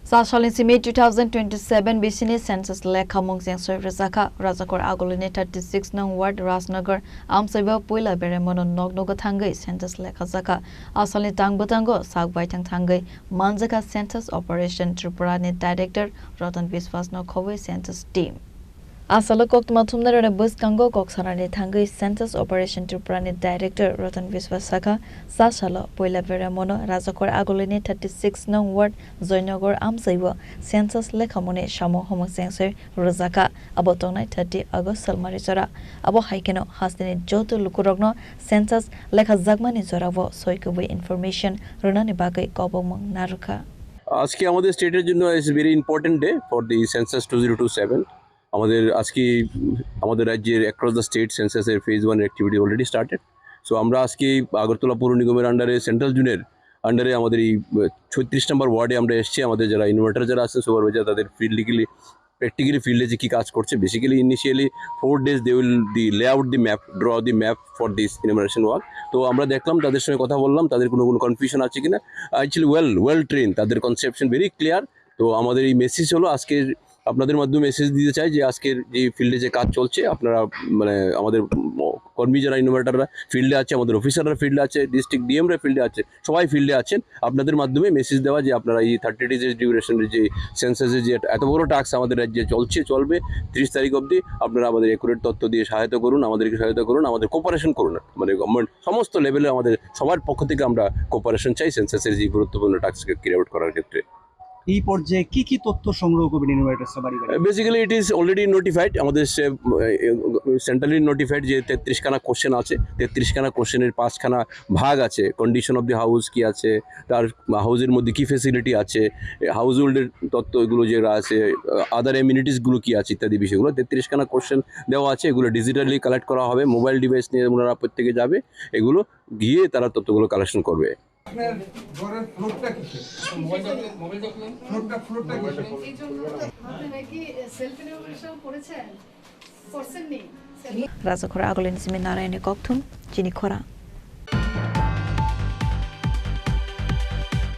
Sashalin Simi 2027 Bisini Census Lekha Mungsang Service Zaka Razakor Agolini 36 Nong Ward Rasnagar Amsaiba Puila Beremono Nognoga Tangai Census Lekha Zaka Asali Tangbutango Sagbai Tangai Manzaka Census Operation Tripurani Director Rotan Visvasno Kowe Census Team Asala Kokmatumnare Bus Kango Koksarani Tangai Census Operation Tripurani Director Rotan Visvasaka Sashala Puila Beremono Razakor Agolini 36 Nong Ward Zoinogor Amsaiba Census Lekhamone Shamo Homosensor Rozaka Abotonai 30 August Salmarizora Abo Haikeno Hastini Joto Lukurogno Census Lekha Zagmani Zoravo Soikubi Information Runani Bagai Kobomong Naruka আজকে আমাদের স্টেটের জন্য is very important day for the census 2027 আমাদের আজকে আমাদের রাজ্যের across the state সেন্সাসের phase 1 activity already started so আমরা আজকে আগরতলা পৌর নিগমের আন্ডারে সেন্ট্রাল জোনের আন্ডারে আমাদের এই 36 নম্বর ওয়ার্ডে আমরা এসেছি আমাদের যারা ইনভার্টার যারা আছেন সুপারভাইজার তাদের practically ফিল্ডে যে কি কাজ করছে basically initially 4 days they will lay out the map draw the map for this enumeration work তো আমরা দেখলাম তাদের সঙ্গে কথা বললাম তাদের কোনো কনফিউশন আছে কিনা অ্যাকচুয়ালি ওয়েল ট্রেন তাদের কনসেপশন ভেরি ক্লিয়ার তো আমাদের এই মেসেজ হলো আজকে আপনাদের মাধ্যমে মেসেজ দিতে চাই যে আজকের যে ফিল্ডে যে কাজ চলছে আপনারা মানে আমাদের কর্মী যারা ইনোভেটররা ফিল্ডে আছে আমাদের অফিসাররা ফিল্ডে আছে ডিস্ট্রিক্ট ডিএমরা ফিল্ডে আছে সবাই ফিল্ডে আছেন আপনাদের মাধ্যমে মেসেজ দেওয়া যে আপনারা এই 30 days ডিউরেশনের যে সেন্সাসের যে এত বড় টাস্ক আমাদের রাজ্যে চলবে 30 তারিখ অবধি আপনারা আমাদের অ্যাকুরেট তথ্য দিয়ে সহায়তা করুন আমাদেরকে সহায়তা করুন আমাদের কোঅপারেশন করুন মানে গভর্নমেন্ট সমস্ত লেভেলে আমাদের সবার পক্ষ থেকে আমরা কোঅপারেশন চাই সেন্সাসের যে গুরুত্বপূর্ণ টাস্ককে ক্যারি আউট করার ক্ষেত্রে এই পর্যায়ে কি তথ্য সংগ্রহ করবেন ইনোভেটরসরা বাড়ি বাড়ি basically it is already notified আমাদের সেন্ট্রালি নোটিফাইড যে 33 খানা কোশ্চেন আছে 33 খানা কোশ্চেনের 5 খানা ভাগ আছে কন্ডিশন অফ দি হাউস কি আছে তার হাউসের মধ্যে কি ফেসিলিটি আছে হাউস হোল্ডের তথ্য এগুলো যেগুলো আছে আদার এমিনিটিসগুলো কি আছে ইত্যাদি বিষয়গুলো 33 খানা কোশ্চেন দেওয়া আছে এগুলো ডিজিটালি কালেক্ট করা হবে মোবাইল ডিভাইস নিয়ে ওনারা প্রত্যেকে যাবে এগুলো গিয়ে তারা তথ্যগুলো কালেকশন করবে আপনার ঘরের ফ্লোরটা কিসের মোবাইল ফ্লোরটা কিসের এই জন্য আপনারা কি সেলফ ইনোভেশন করেছেন করছেন নি Razakor Agolini Simi Narayani Koktum Jini Khora